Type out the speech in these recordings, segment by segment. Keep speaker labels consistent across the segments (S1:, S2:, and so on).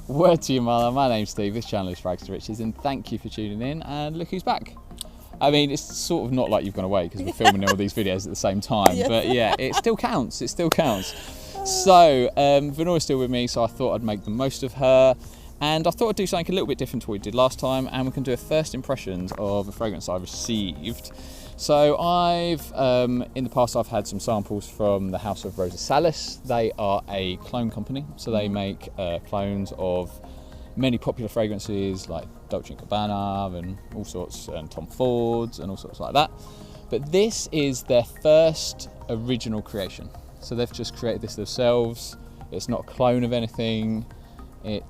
S1: Word to your mother, my name's Steve, this channel is FRAG30 and thank you for tuning in, and look who's back. I mean, it's sort of not like you've gone away because we're filming all these videos at the same time, but yeah, it still counts, So, Venora's still with me, so I thought I'd make the most of her, and I thought I'd do something a little bit different to what we did last time, and we can do a first impressions of a fragrance I've received. So in the past I've had some samples from the house of Rosa Salas. They are a clone company, so they make clones of many popular fragrances like Dolce & Gabbana and all sorts, and Tom Ford's and all sorts like that. But this is their first original creation. So they've just created this themselves. It's not a clone of anything.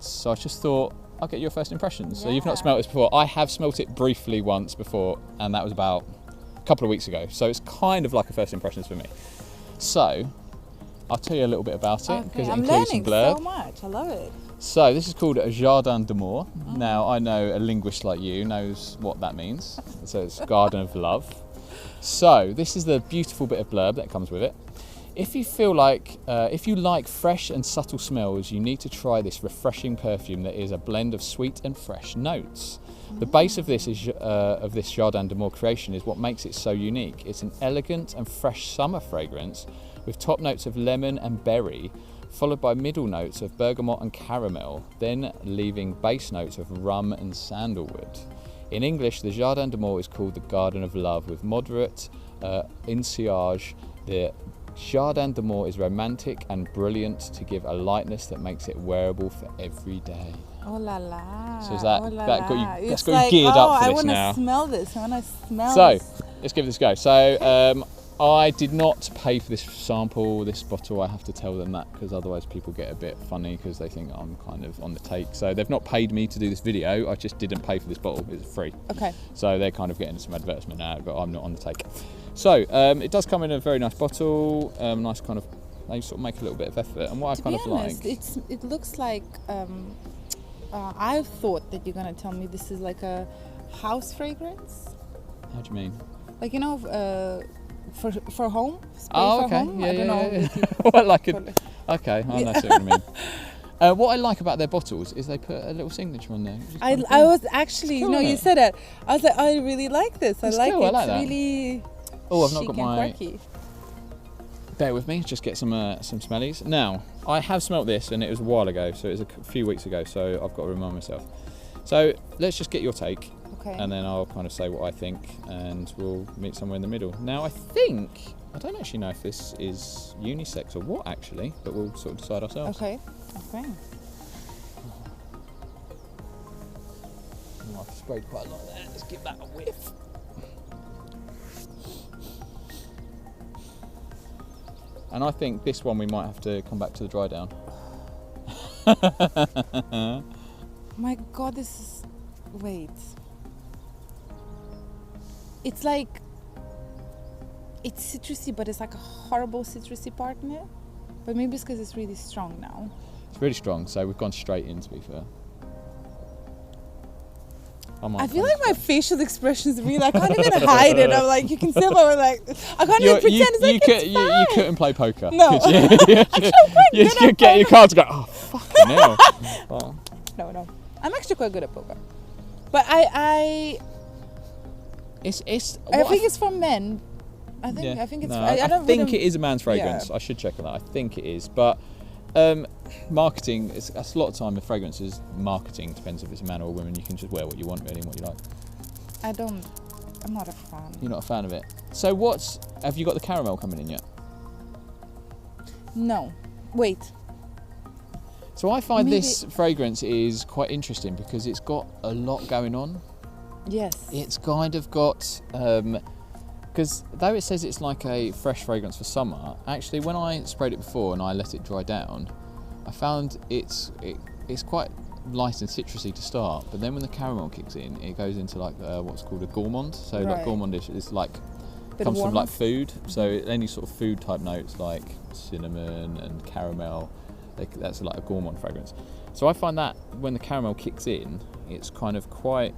S1: So I just thought, I'll get your first impressions. So you've not smelt this before. I have smelt it briefly once before, and that was about couple of weeks ago, so it's kind of like a first impressions for me. So I'll tell you a little bit about it because it includes some blurb.
S2: So much, I love it.
S1: So this is called a Jardin d'Amour. Now I know a linguist like you knows what that means. So it's Garden of Love. So this is the beautiful bit of blurb that comes with it. If you like fresh and subtle smells, you need to try this refreshing perfume that is a blend of sweet and fresh notes. The base of this Jardin d'Amour creation is what makes it so unique. It's an elegant and fresh summer fragrance with top notes of lemon and berry, followed by middle notes of bergamot and caramel, then leaving base notes of rum and sandalwood. In English, the Jardin d'Amour is called the Garden of Love with moderate insillage. The Jardin d'Amour is romantic and brilliant to give a lightness that makes it wearable for every day.
S2: Oh la la.
S1: So is that got you? That's got
S2: like,
S1: you geared up for this now.
S2: I want to smell this. I want to smell.
S1: So let's give this a go. So I did not pay for this sample, this bottle. I have to tell them that because otherwise people get a bit funny because they think I'm kind of on the take. So they've not paid me to do this video. I just didn't pay for this bottle. It was free. Okay. So they're kind of getting some advertisement now, but I'm not on the take. So it does come in a very nice bottle. Nice kind of. They sort of make a little bit of effort. And what I kind of like.
S2: It looks like. I thought that you're gonna tell me this is like a house fragrance.
S1: How do you mean?
S2: Like, you know, for home.
S1: Oh, okay.
S2: Home?
S1: Yeah,
S2: I don't know.
S1: Well, like okay, I know what you mean. What I like about their bottles is they put a little signature on there.
S2: I was actually,
S1: cool,
S2: no, you said it. I was like, I really like this. I like
S1: cool,
S2: it.
S1: I like
S2: it's
S1: that.
S2: really
S1: I've not
S2: chic
S1: got my.
S2: and quirky.
S1: Bear with me, just get some smellies. Now, I have smelt this and it was a while ago, so it was a few weeks ago, so I've got to remind myself. So let's just get your take, and then I'll kind of say what I think, and we'll meet somewhere in the middle. Now, I don't actually know if this is unisex or what actually, but we'll sort of decide ourselves.
S2: Okay.
S1: Oh, I've sprayed quite a lot there, let's give that a whiff. And I think this one we might have to come back to the dry down.
S2: My God, this is... Wait. It's like... It's citrusy, but it's like a horrible citrusy part in it. But maybe it's because it's really strong now.
S1: It's really strong, so we've gone straight in, to be fair.
S2: I feel like my facial expressions really, I can't even hide it. I'm like, you can still, like, I can't even pretend it's like it's fine.
S1: You couldn't play poker.
S2: No.
S1: You could get your cards and go, oh, fucking hell. Oh.
S2: No. I'm actually quite good at poker. But I think it's for men. I think it's. I
S1: think it is a man's fragrance. I should check on that. I think it is, but marketing is a lot of time. The fragrance is marketing. Depends if it's a man or a woman. You can just wear what you want, really, and what you like.
S2: I'm not a fan.
S1: You're not a fan of it. So have you got the caramel coming in yet?
S2: No. Wait.
S1: So I find this fragrance is quite interesting because it's got a lot going on.
S2: Yes.
S1: It's kind of got, because though it says it's like a fresh fragrance for summer, actually when I sprayed it before and I let it dry down, I found it's quite light and citrusy to start, but then when the caramel kicks in, it goes into like what's called a gourmand. So like gourmand is like, comes from like food, so any sort of food type notes like cinnamon and caramel, that's like a gourmand fragrance. So I find that when the caramel kicks in, it's kind of quite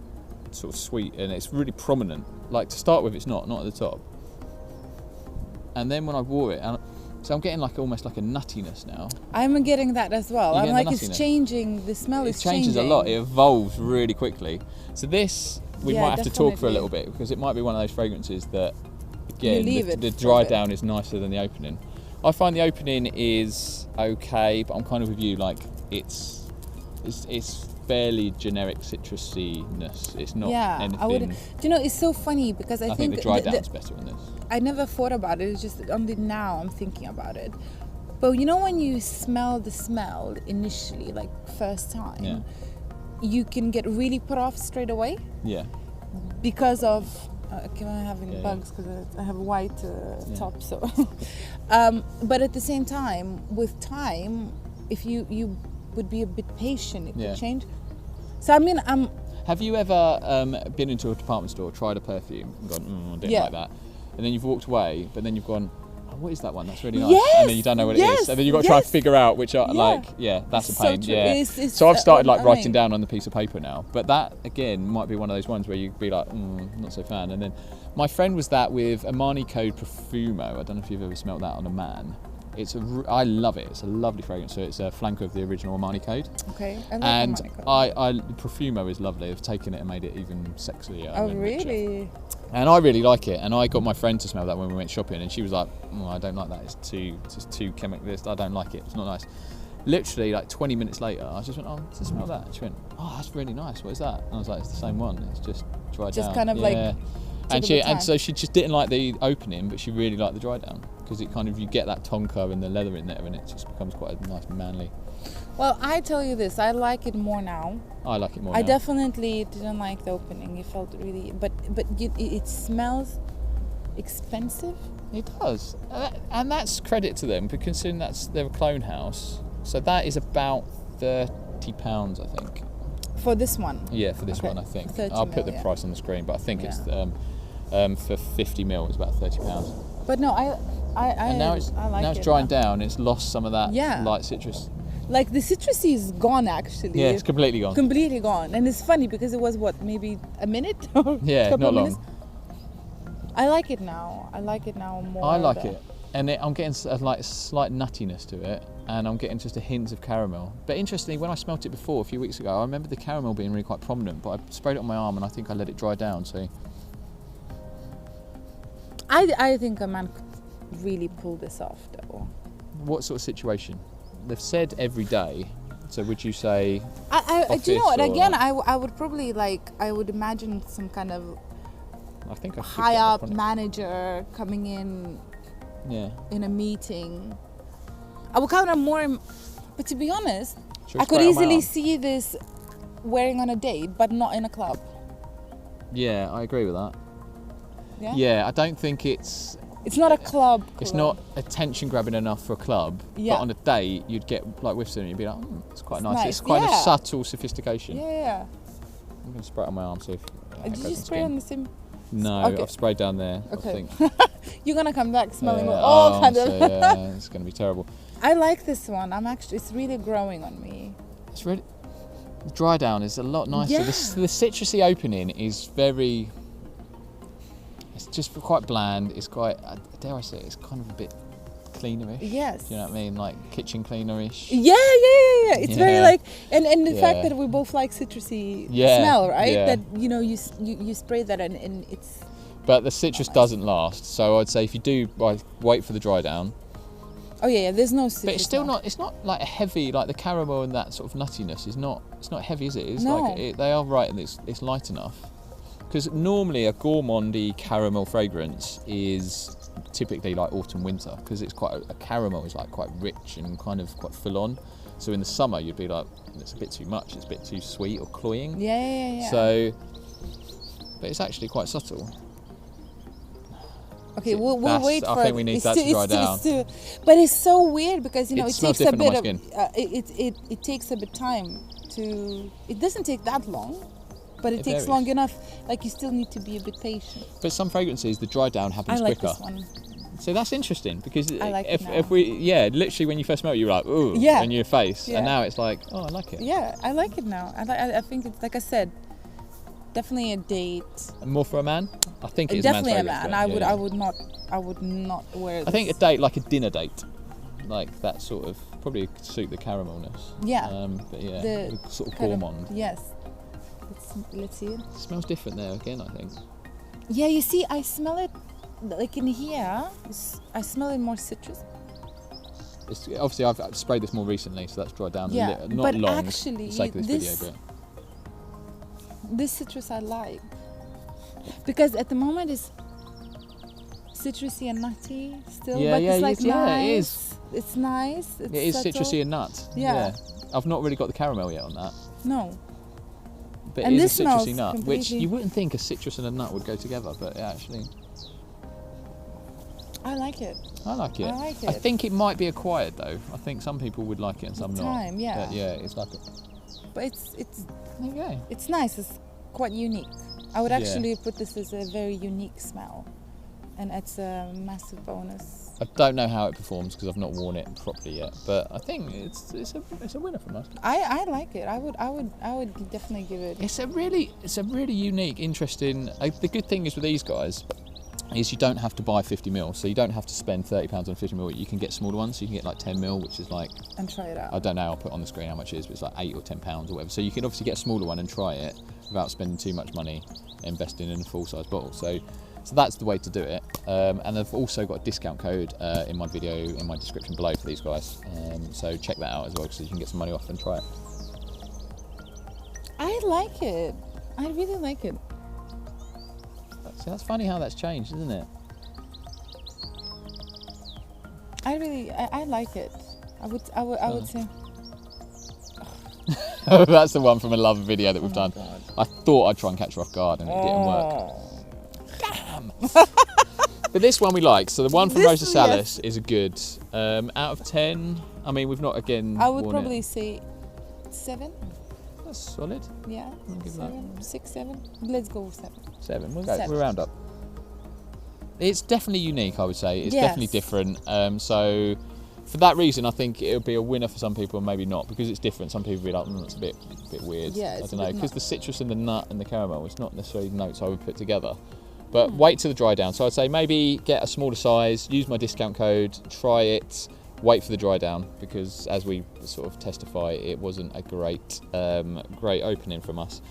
S1: sort of sweet and it's really prominent. Like to start with, it's not at the top. And then when I wore it, and So I'm getting like almost like a nuttiness now.
S2: I'm getting that as well.
S1: You're
S2: I'm like,
S1: getting the
S2: it's changing. The smell is changing.
S1: It changes a lot. It evolves really quickly. So this, we might have to talk for a little bit, because it might be one of those fragrances that, again, the dry down is nicer than the opening. I find the opening is okay, but I'm kind of with you. Like it's fairly generic citrusiness. It's not anything.
S2: I would. Do you know? It's so funny because I think
S1: the dry down's better on this.
S2: I never thought about it. It's just only now I'm thinking about it. But you know, when you smell the smell initially, like first time, you can get really put off straight away.
S1: Yeah.
S2: Because of I'm having bugs because I have a white top. So, but at the same time, with time, if you would be a bit patient, it could change. So I mean,
S1: Have you ever been into a department store, tried a perfume, and gone, I didn't like that, and then you've walked away, but then you've gone, oh, what is that one? That's really nice.
S2: Yes,
S1: and then you don't know what it is, and then you've got to try and figure out which are that's
S2: it's
S1: a pain.
S2: So true.
S1: So I've started like writing down on the piece of paper now, but that again might be one of those ones where you'd be like, not so fan. And then my friend was that with Armani Code Profumo. I don't know if you've ever smelled that on a man. I love it. It's a lovely fragrance. So it's a flanker of the original Armani Code.
S2: Okay.
S1: And Profumo is lovely. I've taken it and made it even sexier.
S2: Oh, really?
S1: And I really like it. And I got my friend to smell that when we went shopping, and she was like, I don't like that. It's too chemical. I don't like it. It's not nice. Literally, like 20 minutes later, I just went, to smell that. And she went, that's really nice. What is that? And I was like, it's the same one. It's just dried down.
S2: Just kind of like.
S1: And so she just didn't like the opening, but she really liked the dry down, because it kind of, you get that tonka and the leather in there, and it just becomes quite a nice manly.
S2: Well, I tell you this, I like it more now.
S1: I like it more now.
S2: I definitely didn't like the opening. It felt really, but it smells expensive.
S1: It does, and that's credit to them, because considering they're a clone house, so that is about £30, I think.
S2: For this one?
S1: Yeah, for this one, I think. I'll put the price on the screen, but I think it's for 50 ml, it's about £30.
S2: But no, I
S1: now it's drying down. It's lost some of that light citrus.
S2: Like the citrusy is gone, actually.
S1: Yeah, it's completely gone.
S2: Completely gone, and it's funny because it was maybe a minute or a couple
S1: not
S2: of
S1: long.
S2: minutes. I like it now. More.
S1: I like it, and I'm getting a slight nuttiness to it, and I'm getting just a hint of caramel. But interestingly, when I smelt it before a few weeks ago, I remember the caramel being really quite prominent, but I sprayed it on my arm, and I think I let it dry down. So
S2: I think a man could really pull this off, though.
S1: What sort of situation? They've said every day. So would you say?
S2: Do you know what? Again, I would probably I would imagine some kind of high up manager coming in. Yeah. In a meeting. I would count on more, but to be honest, I could easily see this wearing on a date, but not in a club.
S1: Yeah, I agree with that.
S2: Yeah.
S1: Yeah, I don't think it's
S2: not a club.
S1: It's not attention grabbing enough for a club.
S2: Yeah.
S1: But on a date, you'd get whiffs in it, and you'd be like, it's quite nice. It's quite a subtle sophistication.
S2: Yeah.
S1: I'm going to spray it on my arm, see if
S2: Did you spray on the same?
S1: No, okay. I've sprayed down there.
S2: Okay.
S1: I think.
S2: You're going to come back smelling all kind of.
S1: Yeah, it's going to be terrible.
S2: I like this one. it's really growing on me.
S1: It's really. The dry down is a lot nicer.
S2: Yeah.
S1: The citrusy opening is very. It's just quite bland. It's quite, dare I say, it's kind of a bit cleanerish.
S2: Yes.
S1: Do you know what I mean? Like kitchen cleanerish.
S2: Yeah. It's very and the fact that we both like citrusy smell, right?
S1: Yeah.
S2: That you spray that and it's.
S1: But the citrus doesn't last, so I'd say if you do, wait for the dry down.
S2: Oh yeah, there's no citrus.
S1: But it's still not. It's not like a heavy, like the caramel and that sort of nuttiness is not. It's not heavy, is it? It's they are right, and it's light enough. Because normally a gourmandy caramel fragrance is typically like autumn winter, because it's quite a caramel is like quite rich and kind of quite full on. So in the summer you'd be like, it's a bit too much, it's a bit too sweet or cloying.
S2: Yeah.
S1: So, but it's actually quite subtle.
S2: Okay, we'll wait for it.
S1: I think we need that to dry down.
S2: But it's so weird because it takes a bit of it takes a bit time to. It doesn't take that long. But it takes long enough. Like you still need to be a bit patient.
S1: But some fragrances, the dry down happens quicker.
S2: This one.
S1: So that's interesting because
S2: if
S1: we literally when you first smell it, you're like ooh in your face, and now it's like I like it.
S2: Yeah, I like it now. I think it's like I said, Definitely a date.
S1: And more for a man? I think it's definitely a man.
S2: I would not wear this.
S1: I think a date, like a dinner date, like that sort of, probably suit the caramelness.
S2: Yeah.
S1: But yeah, the sort of gourmand.
S2: Yes. Let's see it.
S1: It smells different there again, I think.
S2: Yeah, you see, I smell it, like in here, I smell it more citrus.
S1: Obviously, I've sprayed this more recently, so that's dried down a little. Not
S2: but
S1: long,
S2: actually,
S1: for the sake of this video, but
S2: this citrus I like. Because at the moment it's citrusy and nutty still, but it's like nice.
S1: It is.
S2: It's nice.
S1: It is citrusy and nut.
S2: Yeah.
S1: I've not really got the caramel yet on that.
S2: No.
S1: But it is a citrusy nut, which you wouldn't think a citrus and a nut would go together, but it actually...
S2: I like it.
S1: I like it. I think it might be acquired though. I think some people would like it and some not.
S2: Yeah.
S1: But yeah, it's like
S2: But it's
S1: there you go.
S2: It's nice. It's quite unique. I would actually put this as a very unique smell, and it's a massive bonus.
S1: I don't know how it performs because I've not worn it properly yet, but I think it's a winner from us.
S2: I like it. I would definitely give it.
S1: It's a really unique, interesting. The good thing is with these guys is you don't have to buy 50ml, so you don't have to spend £30 on 50ml. You can get smaller ones, so you can get like 10ml, which is like,
S2: and try it out.
S1: I don't know, I'll put on the screen how much it is, but it's like £8 or £10 or whatever. So you can obviously get a smaller one and try it without spending too much money investing in a full-size bottle. So that's the way to do it. And I've also got a discount code in my video, in my description below for these guys. So check that out as well, so you can get some money off and try it.
S2: I like it. I really like it.
S1: See, that's funny how that's changed, isn't it?
S2: I like it. I would say.
S1: That's the one from a love video that we've done.
S2: God.
S1: I thought I'd try and catch her off guard and it didn't work. Damn. But this one we like. So the one from Rosa Salas is a good. Out of 10, I mean, we've not again.
S2: I would probably say 7.
S1: That's solid.
S2: Yeah, 7, 6, 7. Let's go with 7.
S1: 7. We'll round up. It's definitely unique, I would say. It's definitely different. So for that reason, I think it would be a winner for some people and maybe not, because it's different. Some people would be like, it's a bit weird.
S2: Yeah,
S1: I don't know, because the citrus and the nut and the caramel, it's not necessarily notes I would put together. But wait till the dry down. So I'd say maybe get a smaller size, use my discount code, try it, wait for the dry down, because as we sort of testify, it wasn't a great opening from us.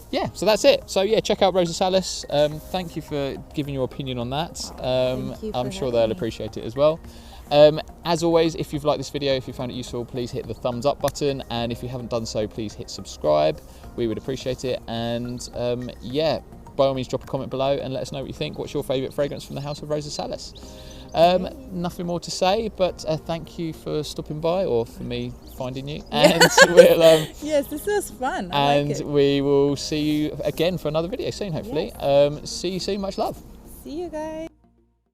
S1: Yeah, so that's it. So yeah, check out Rosa Salas. Thank you for giving your opinion on that. I'm sure they'll appreciate it as well. As always, if you've liked this video, if you found it useful, please hit the thumbs up button, and if you haven't done so, please hit subscribe. We would appreciate it. And yeah, by all means, drop a comment below and let us know what you think. What's your favourite fragrance from the house of Rosa Salas? Nothing more to say, but thank you for stopping by, or for me finding you. And we'll,
S2: yes, this was fun.
S1: And like we will see you again for another video soon, hopefully.
S2: Yes.
S1: See you soon. Much love.
S2: See you guys.